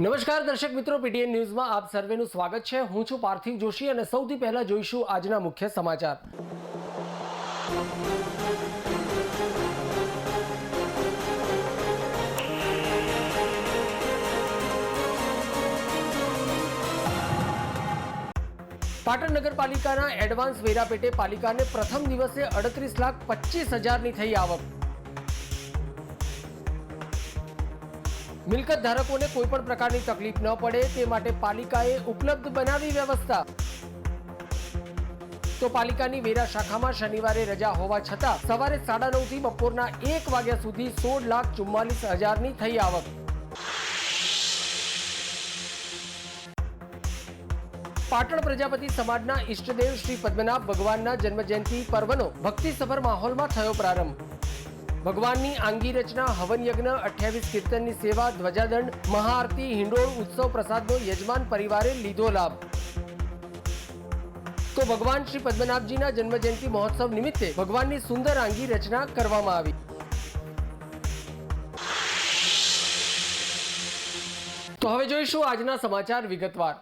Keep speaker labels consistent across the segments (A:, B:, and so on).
A: નમસ્કાર દર્શક મિત્રો, પીટીએન ન્યૂઝમાં આપ સર્વેનું સ્વાગત છે। હું છું પાર્થિવ જોશી અને સૌથી પહેલા જોઈશું આજના મુખ્ય સમાચાર। પાટણ નગરપાલિકાના એડવાન્સ વેરા પેટે પાલિકાને પ્રથમ દિવસે 38,25,000ની થઈ આવક। મિલકત ધારકોને કોઈપણ પ્રકારની તકલીફ ન પડે તે માટે પાલિકાએ ઉપલબ્ધ બનાવી વ્યવસ્થા। તો પાલિકાની વેરા શાખામાં શનિવારે રજા હોવા છતાં સવારે 9:30 થી બપોરના 1 વાગ્યા સુધી 16,44,000ની થઈ આવક। પાટણ પ્રજાપતિ સમાજના ઈષ્ટદેવ શ્રી પદ્મનાભ ભગવાનના જન્મજયંતિ પર્વનો ભક્તિસભર માહોલમાં થયો પ્રારંભ। ભગવાનની આંગી રચના, હવન યજ્ઞ, 28 કીર્તનની સેવા, ધ્વજાદંડ, મહાઆરતી, હિંડોળ ઉત્સવ પ્રસાદનો યજમાન પરિવારે લીધો લાભ। તો ભગવાન શ્રી પદ્મનાભજીના જન્મજયંતિ મહોત્સવ નિમિત્તે ભગવાનની સુંદર આંગી રચના કરવામાં આવી। તો હવે જોઈશું આજના સમાચાર વિગતવાર।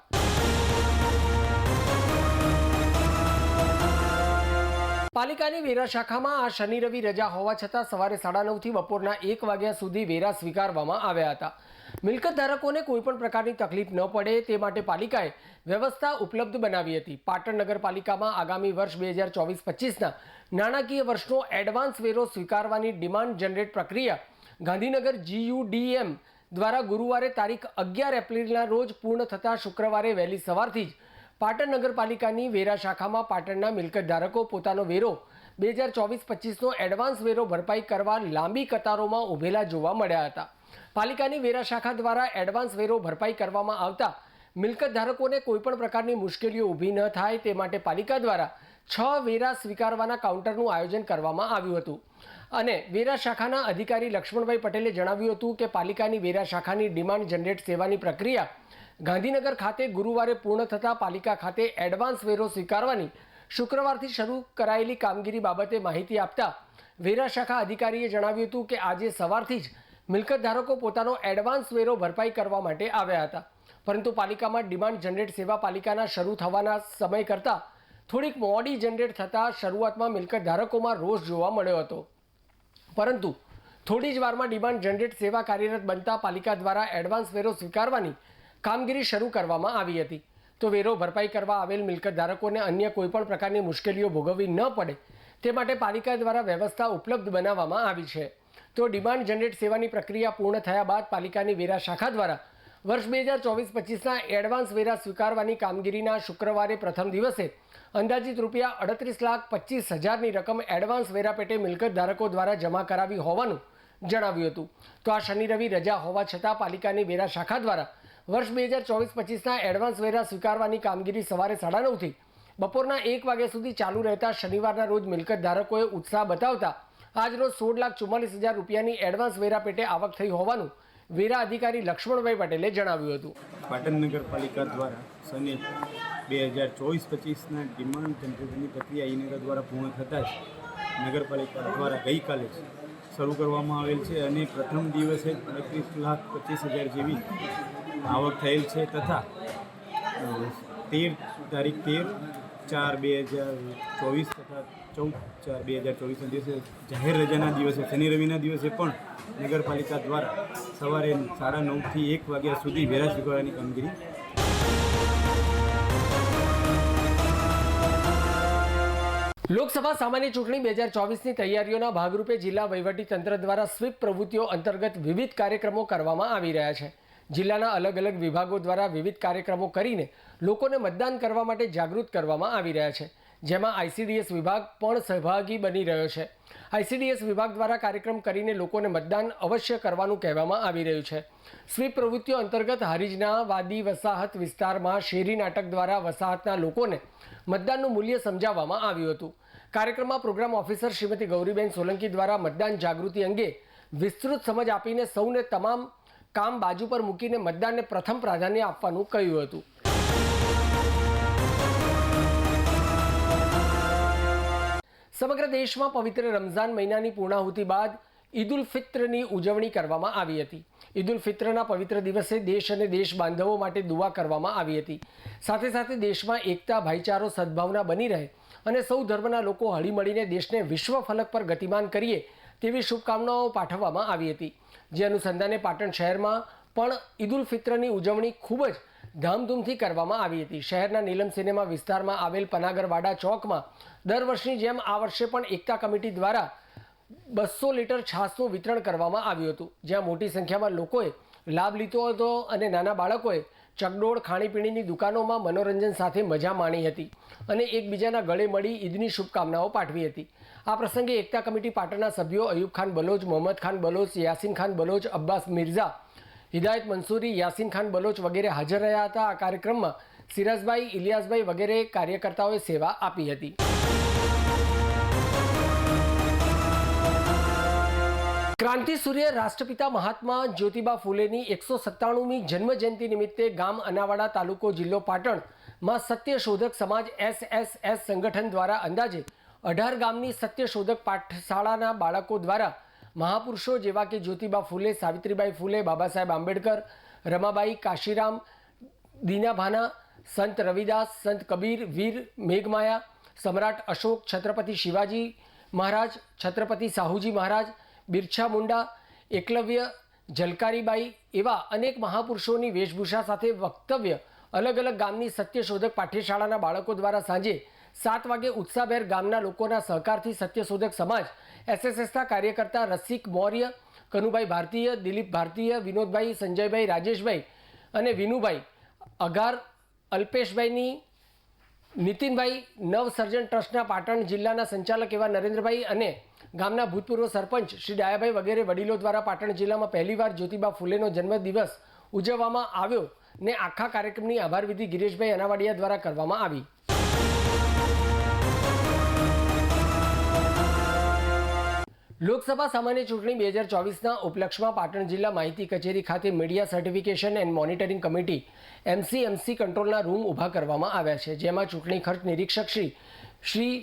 A: પાલિકાની વેરા શાખામાં આ શનિ રવિ રજા હોવા છતાં સવારે 9:30 થી બપોરના 1 વાગ્યા સુધી વેરા સ્વીકારવામાં આવ્યા હતા। મિલકત ધારકોને કોઈપણ પ્રકારની તકલીફ ન પડે તે માટે પાલિકાએ વ્યવસ્થા ઉપલબ્ધ બનાવી હતી। પાટણ નગરપાલિકામાં આગામી વર્ષ 2024-25ના નાણાકીય વર્ષનો એડવાન્સ વેરો સ્વીકારવાની ડિમાન્ડ જનરેટ પ્રક્રિયા ગાંધીનગર GUDM દ્વારા ગુરુવારે તારીખ 11 એપ્રિલના રોજ પૂર્ણ થતાં શુક્રવારે વહેલી સવારથી જ પાટણ નગરપાલિકાની વેરા શાખામાં પાટણના મિલકત ધારકો પોતાનો વેરો 2024-25નો એડવાન્સ વેરો ભરપાઈ કરવા લાંબી કતારોમાં ઊભેલા જોવા મળ્યા હતા। પાલિકાની વેરા શાખા દ્વારા એડવાન્સ વેરો ભરપાઈ કરવામાં આવતા મિલકત ધારકોને કોઈપણ પ્રકારની મુશ્કેલીઓ ઊભી ન થાય તે માટે પાલિકા દ્વારા 6 વેરા સ્વીકારવાના કાઉન્ટરનું આયોજન કરવામાં આવ્યું હતું અને વેરા શાખાના અધિકારી લક્ષ્મણભાઈ પટેલે જણાવ્યું હતું કે પાલિકાની વેરા શાખાની ડિમાન્ડ જનરેટ સેવાની પ્રક્રિયા ગાંધીનગર ખાતે ગુરુવારે પૂર્ણ થતાં પાલિકા ખાતે એડવાન્સ વેરો સ્વીકારવાની શુક્રવારથી શરૂ કરાયેલી કામગીરી બાબતે માહિતી આપતા વેરા શાખા અધિકારીએ જણાવ્યું હતું કે આજે સવારથી જ મિલકત ધારકો પોતાનો એડવાન્સ વેરો ભરપાઈ કરવા માટે આવ્યા હતા, પરંતુ પાલિકામાં ડિમાન્ડ જનરેટ સેવા પાલિકાના શરૂ થવાના સમય કરતાં થોડીક મોડી જનરેટ થતાં શરૂઆતમાં મિલકત ધારકોમાં રોષ જોવા મળ્યો હતો, પરંતુ થોડી જ વારમાં ડિમાન્ડ જનરેટ સેવા કાર્યરત બનતા પાલિકા દ્વારા એડવાન્સ વેરો સ્વીકારવાની કામગીરી શરૂ કરવામાં આવી હતી। તો વેરો ભરપાઈ કરવા આવેલ મિલકત ધારકોને અન્ય કોઈપણ પ્રકારની મુશ્કેલીઓ ભોગવવી ન પડે તે માટે પાલિકા દ્વારા વ્યવસ્થા ઉપલબ્ધ બનાવવામાં આવી છે। તો ડિમાન્ડ જનરેટ સેવાની પ્રક્રિયા પૂર્ણ થયા બાદ પાલિકાની વેરા શાખા દ્વારા વર્ષ 2024-25ના એડવાન્સ વેરા સ્વીકારવાની કામગીરીના શુક્રવારે પ્રથમ દિવસે અંદાજિત રૂપિયા 38,25,000ની રકમ એડવાન્સ વેરા પેટે મિલકત ધારકો દ્વારા જમા કરાવી હોવાનું જણાવ્યું હતું। તો આ શનિ રવિ રજા હોવા છતાં પાલિકાની વેરા શાખા દ્વારા વર્ષ 2024-25ના એડવાન્સ વેરા સ્વીકારવાની કામગીરી સવારે 9:30 થી બપોરના 1 વાગ્યા સુધી ચાલુ રહેતા શનિવારના રોજ મિલકત ધારકોએ ઉત્સાહ બતાવતા આજરોજ 16,44,000 રૂપિયાની એડવાન્સ વેરા પેટે આવક થઈ હોવાનું વેરા અધિકારી લક્ષ્મણભાઈ પટેલે જણાવ્યું હતું।
B: પાટણ નગરપાલિકા દ્વારા શનિ 2024-25ના ડિમાન્ડ જનરેટની પ્રક્રિયા ઈનગર દ્વારા પૂર્ણ થતાં જ નગરપાલિકા દ્વારા ગઈકાલે શરૂ કરવામાં આવેલ છે અને પ્રથમ દિવસે 38,25,000 જેવી આવક થયેલ છે તથા 13/4/2024 તથા 14/4/2024ના દિવસે જાહેર રજાના દિવસે શનિ રવિના દિવસે પણ નગરપાલિકા દ્વારા સવારે 9:30 થી 1 વાગ્યા સુધી વેરા સ્વીકારવાની કામગીરી।
A: લોકસભા સામાન્ય ચૂંટણી 2024ની તૈયારીઓના ભાગરૂપે જિલ્લા વહીવટીતંત્ર દ્વારા સ્વીપ પ્રવૃત્તિઓ અંતર્ગત વિવિધ કાર્યક્રમો કરવામાં આવી રહ્યા છે। જિલ્લાના અલગ અલગ વિભાગો દ્વારા વિવિધ કાર્યક્રમો કરીને લોકોને મતદાન કરવા માટે જાગૃત કરવામાં આવી રહ્યા છે, જેમાં ICDS વિભાગ પણ સહભાગી બની રહ્યો છે। ICDS વિભાગ દ્વારા કાર્યક્રમ કરીને લોકોને મતદાન અવશ્ય કરવાનું કહેવામાં આવી રહ્યું છે। સ્વીપ પ્રવૃત્તિઓ અંતર્ગત હારીજના વાદી વસાહત વિસ્તારમાં શેરી નાટક દ્વારા વસાહતના લોકોને મતદાનનું મૂલ્ય સમજાવવામાં આવ્યું હતું। કાર્યક્રમમાં પ્રોગ્રામ ઓફિસર શ્રીમતી ગૌરીબેન સોલંકી દ્વારા મતદાન જાગૃતિ અંગે વિસ્તૃત સમજ આપીને સૌને તમામ કામ બાજુ પર મૂકીને મતદાનને પ્રથમ પ્રાધાન્ય આપવાનું કહ્યું હતું। સમગ્ર દેશમાં પવિત્ર રમઝાન મહિનાની પૂર્ણાહુતિ બાદ ઈદ ઉલ ફિત્રની ઉજવણી કરવામાં આવી હતી। ઈદ ઉલ ફિત્રના પવિત્ર દિવસે દેશ અને દેશ બાંધવો માટે દુઆ કરવામાં આવી હતી. સાથે સાથે દેશમાં એકતા, ભાઈચારો, સદભાવના બની રહે અને સૌ ધર્મના લોકો હળીમળીને દેશને વિશ્વ ફલક પર ગતિમાન કરીએ તેવી શુભકામનાઓ પાઠવવામાં આવી હતી. જે અનુસંધાને પાટણ શહેરમાં પણ ઈદ ઉલ ફિત્રની ઉજવણી ખૂબ જ ધામધૂમથી કરવામાં આવી હતી. શહેરના નીલમ સિનેમા વિસ્તારમાં આવેલ પનાગરવાડા ચોકમાં દર વર્ષની જેમ આ વર્ષે પણ એકતા કમિટી દ્વારા 200 લીટર છાશનું વિતરણ કરવામાં આવ્યું હતું, જ્યાં મોટી સંખ્યામાં લોકોએ લાભ લીધો હતો અને નાના બાળકોએ ચકડોળ, ખાણીપીણીની દુકાનોમાં મનોરંજન સાથે મજા માણી હતી અને એકબીજાના ગળે મળી ઈદની શુભકામનાઓ પાઠવી હતી. આ પ્રસંગે એકતા કમિટી પાટણના સભ્યો અયુબ ખાન બલોચ, મોહમ્મદ ખાન બલોચ, યાસીન ખાન બલોચ, અબ્બાસ મિર્ઝા, હિદાયત મંસૂરી, યાસીન ખાન બલોચ વગેરે હાજર રહ્યા હતા. આ કાર્યક્રમમાં સિરાજભાઈ, ઇલિયાસભાઈ વગેરે કાર્યકર્તાઓએ સેવા આપી હતી. ક્રાંતિ સૂર્ય રાષ્ટ્રપિતા મહાત્મા જ્યોતિબા ફૂલેની 197મી જન્મજયંતિ નિમિત્તે ગામ અનાવાડા, તાલુકો જિલ્લો પાટણમાં સત્યશોધક સમાજ SSS સંગઠન દ્વારા અંદાજે 18 ગામની સત્યશોધક પાઠશાળાના બાળકો દ્વારા મહાપુરુષો જેવા કે જ્યોતિબા ફૂલે, સાવિત્રીબાઈ ફૂલે, બાબા સાહેબ આંબેડકર, રમાબાઈ, કાશીરામ, દીનાભાના, સંત રવિદાસ, સંત કબીર, વીર મેઘમાયા, સમ્રાટ અશોક, છત્રપતિ શિવાજી મહારાજ, છત્રપતિ સાહુજી મહારાજ, બિરછા મુંડા, એકલવ્ય, ઝલકારીબાઈ એવા અનેક મહાપુરુષોની વેશભૂષા સાથે વક્તવ્ય અલગ અલગ ગામની સત્યશોધક પાઠ્યશાળાના બાળકો દ્વારા સાંજે 7 વાગે ઉત્સાહભેર ગામના લોકોના સહકારથી સત્યશોધક સમાજ SSSના કાર્યકર્તા રસિક મૌર્ય, કનુભાઈ ભારતીય, દિલીપ ભારતીય, વિનોદભાઈ, સંજયભાઈ, રાજેશભાઈ અને વિનુભાઈ, અઘાર, અલ્પેશભાઈની, નીતિનભાઈ, નવસર્જન ટ્રસ્ટના પાટણ જિલ્લાના સંચાલક એવા નરેન્દ્રભાઈ અને ગામના ભૂતપૂર્વ સરપંચ શ્રી ડાયાભાઈ વગેરે વડીલો દ્વારા પાટણ જિલ્લામાં પહેલીવાર જ્યોતિબા ફૂલેનો જન્મદિવસ ઉજવવામાં આવ્યો ને આખા કાર્યક્રમની આભાર વિધિ ગિરીશભાઈ અનાવાડિયા દ્વારા કરવામાં આવી. લોકસભા સામાન્ય ચૂંટણી 2024ના ઉપલક્ષમાં પાટણ જિલ્લા માહિતી કચેરી ખાતે media certification and monitoring committee MCMC કંટ્રોલના રૂમ ઊભા કરવામાં આવ્યા છે, જેમાં ચૂંટણી ખર્ચ નિરીક્ષક શ્રી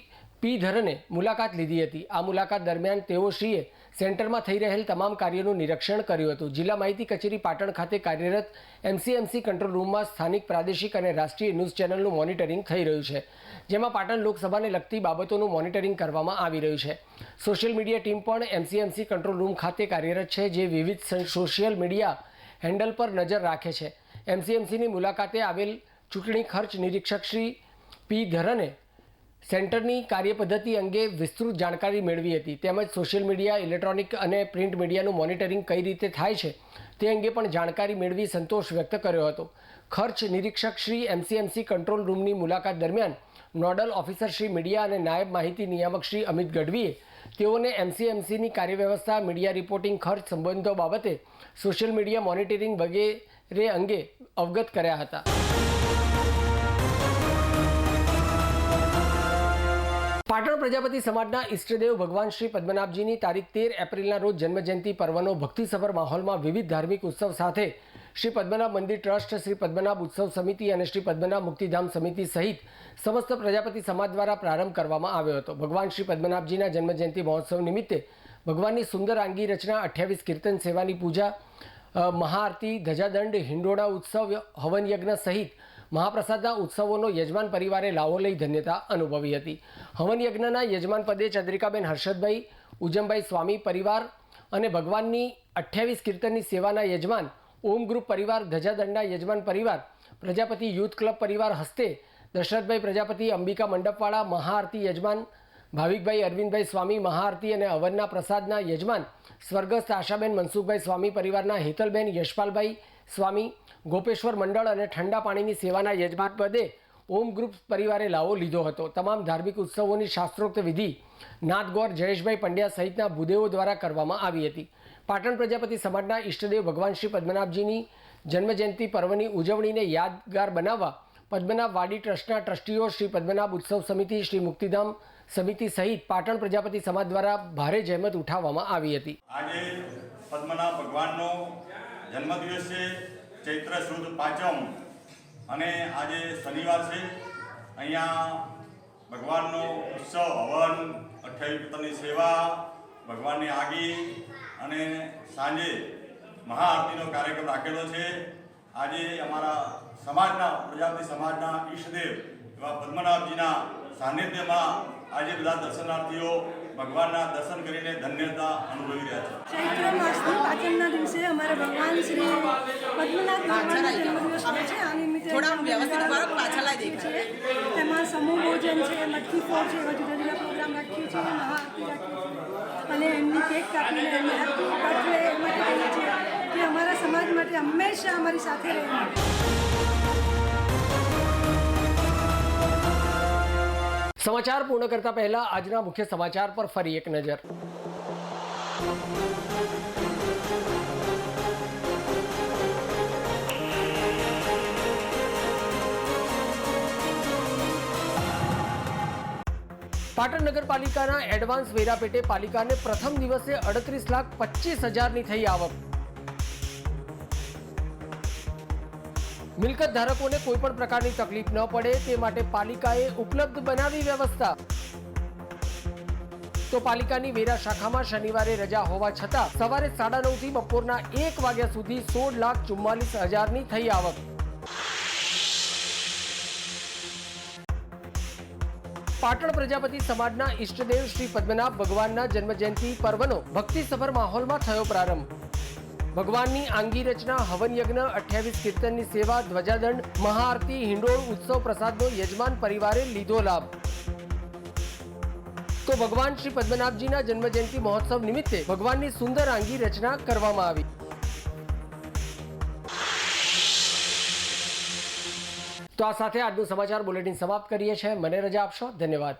A: P. ધરને મુલાકાત લીધી હતી. આ મુલાકાત દરમિયાન તેઓશ્રીએ સેન્ટરમાં થઈ રહેલ તમામ કાર્યોનું નિરીક્ષણ કર્યું હતું. જિલ્લા માહિતી કચેરી પાટણ ખાતે કાર્યરત MCMC કંટ્રોલ રૂમમાં સ્થાનિક, પ્રાદેશિક અને રાષ્ટ્રીય ન્યૂઝ ચેનલનું મોનિટરિંગ થઈ રહ્યું છે, જેમાં પાટણ લોકસભાને લગતી બાબતોનું મોનિટરિંગ કરવામાં આવી રહ્યું છે. સોશિયલ મીડિયા ટીમ પણ MCMC કંટ્રોલ રૂમ ખાતે કાર્યરત છે, જે વિવિધ સોશિયલ મીડિયા હેન્ડલ પર નજર રાખે છે. MCMCની મુલાકાતે આવેલ ચૂંટણી ખર્ચ નિરીક્ષક શ્રી P. ધરને સેન્ટરની કાર્યપદ્ધતિ અંગે વિસ્તૃત જાણકારી મેળવી હતી, તેમજ સોશિયલ મીડિયા, ઇલેક્ટ્રોનિક અને પ્રિન્ટ મીડિયાનું મોનિટરિંગ કઈ રીતે થાય છે તે અંગે પણ જાણકારી મેળવી સંતોષ વ્યક્ત કર્યો હતો. ખર્ચ નિરીક્ષક શ્રી MCMC કંટ્રોલ રૂમની મુલાકાત દરમિયાન નોડલ ઓફિસર શ્રી મીડિયા અને નાયબ માહિતી નિયામક શ્રી અમિત ગઢવીએ તેઓને MCMCની કાર્યવ્યવસ્થા, મીડિયા રિપોર્ટિંગ, ખર્ચ સંબંધો બાબતે સોશિયલ મીડિયા મોનિટરિંગ વગેરે અંગે અવગત કર્યા હતા. પાટણ પ્રજાપતિ સમાજના ઈષ્ટદેવ ભગવાન શ્રી પદ્મનાભજીની તારીખ 13 એપ્રિલના રોજ જન્મજયંતિ પર્વનો ભક્તિસભર માહોલમાં વિવિધ ધાર્મિક ઉત્સવ સાથે શ્રી પદ્મનાભ મંદિર ટ્રસ્ટ, શ્રી પદ્મનાભ ઉત્સવ સમિતિ અને શ્રી પદ્મનાભ મુક્તિધામ સમિતિ સહિત સમસ્ત પ્રજાપતિ સમાજ દ્વારા પ્રારંભ કરવામાં આવ્યો હતો. ભગવાન શ્રી પદ્મનાભજીના જન્મજયંતિ મહોત્સવ નિમિત્તે ભગવાનની સુંદર આંગી રચના, 28 કીર્તન સેવાની પૂજા, મહાઆરતી, ધજાદંડ, હિંડોળા ઉત્સવ, હવન યજ્ઞ સહિત મહાપ્રસાદના ઉત્સવોનો યજમાન પરિવારે લાવો લઈ ધન્યતા અનુભવી હતી. હવન યજ્ઞના યજમાન પદે ચંદ્રિકાબેન હર્ષદભાઈ, ઉજમભાઈ સ્વામી પરિવાર અને ભગવાનની 28 કીર્તનની સેવાના યજમાન ઓમ ગ્રુપ પરિવાર, ધજાદંડના યજમાન પરિવાર, પ્રજાપતિ યુથ ક્લબ પરિવાર હસ્તે દશરથભાઈ પ્રજાપતિ, અંબિકા મંડપવાળા, મહાઆરતી યજમાન ભાવિકભાઈ અરવિંદભાઈ સ્વામી, મહાઆરતી અને હવનના પ્રસાદના યજમાન સ્વર્ગસ્થ આશાબેન મનસુખભાઈ સ્વામી પરિવારના હેતલબેન યશપાલભાઈ સ્વામી, ગોપેશ્વર મંડળ અને ઠંડા પાણીની સેવાના યજમાન પદે ઓમ ગ્રુપ પરિવારે લાવો લીધો હતો. તમામ ધાર્મિક ઉત્સવોની શાસ્ત્રોક્ત વિધિ નાથગોર જયેશભાઈ પંડ્યા સહિતના ભૂદેવો દ્વારા કરવામાં આવી હતી. પાટણ પ્રજાપતિ સમાજના ઈષ્ટદેવ ભગવાન શ્રી પદ્મનાભજીની જન્મજયંતિ પર્વની ઉજવણીને યાદગાર બનાવવા પદ્મનાભ વાડી ટ્રસ્ટના ટ્રસ્ટીઓ, શ્રી પદ્મનાભ ઉત્સવ સમિતિ, શ્રી મુક્તિધામ સમિતિ સહિત પાટણ પ્રજાપતિ સમાજ દ્વારા ભારે જહેમત ઉઠાવવામાં આવી હતી.
C: આજે પદ્મનાભ ભગવાનનો જન્મદિવસ છે, ચૈત્ર સુદ 5મ, અને આજે શનિવાર છે. અહીંયા ભગવાનનો ઉત્સવ, હવન, 28 કીર્તનની સેવા, ભગવાનની આગી અને સાંજે મહાઆરતીનો કાર્યક્રમ રાખેલો છે. આજે અમારા સમાજના પ્રજાપતિ સમાજના ઈષ્ટદેવ એવા પદ્મનાભજીના સાનિધ્યમાં આજે બધા દર્શનાર્થીઓ ભગવાનના દર્શન કરીને ધન્યતા અનુભવી રહ્યા છે.
D: ચૈત્ર માસની પાંચમના દિવસે અમારા ભગવાન શ્રી પદ્મનાભ ભગવાનનો જન્મદિવસ હોય છે. આ નિમિત્તે તેમાં સમૂહ ભોજન છે, મટકી ફોડ છે, એવા જુદા જુદા પ્રોગ્રામ રાખીએ છીએ, મહાઆરતી રાખીએ છીએ અને એમની કેક કાપીને એમને હેપી બર્થડે એ માટે કહીએ છીએ કે અમારા સમાજ માટે હંમેશા અમારી સાથે રહે.
A: સમાચાર પૂર્ણ કરતા પહેલા આજના મુખ્ય સમાચાર પર ફરી એક નજર. પાટણ નગરપાલિકાના એડવાન્સ વેરા પેટે પાલિકાને પ્રથમ દિવસે 38,25,000ની થઈ આવક. મિલકત ધારકોને કોઈ પણ પ્રકારની તકલીફ ન પડે તે માટે પાલિકાએ ઉપલબ્ધ બનાવી વ્યવસ્થા. તો પાલિકાની વેરા શાખામાં શનિવારે રજા હોવા છતાં સવારે 9:30 થી બપોરના 1 વાગ્યા સુધી 16,44,000ની થઈ આવક. પાટણ પ્રજાપતિ સમાજના ઈષ્ટદેવ શ્રી પદ્મનાભ ભગવાનના જન્મજયંતિ પર્વનો ભક્તિસભર માહોલમાં થયો પ્રારંભ. ભગવાનની આંગી રચના, હવન યજ્ઞ, 28 કીર્તનની સેવા, ધ્વજાદંડ, મહાઆરતી, હિંડોળ ઉત્સવ પ્રસાદનો યજમાન પરિવારે લીધો લાભ. તો ભગવાન શ્રી પદ્મનાભજીના જન્મજયંતિ મહોત્સવ નિમિત્તે ભગવાનની સુંદર આંગી રચના કરવામાં આવી. તો આ સાથે આજનું સમાચાર બુલેટિન સમાપ્ત કરીએ છીએ. મને રજા આપશો. ધન્યવાદ.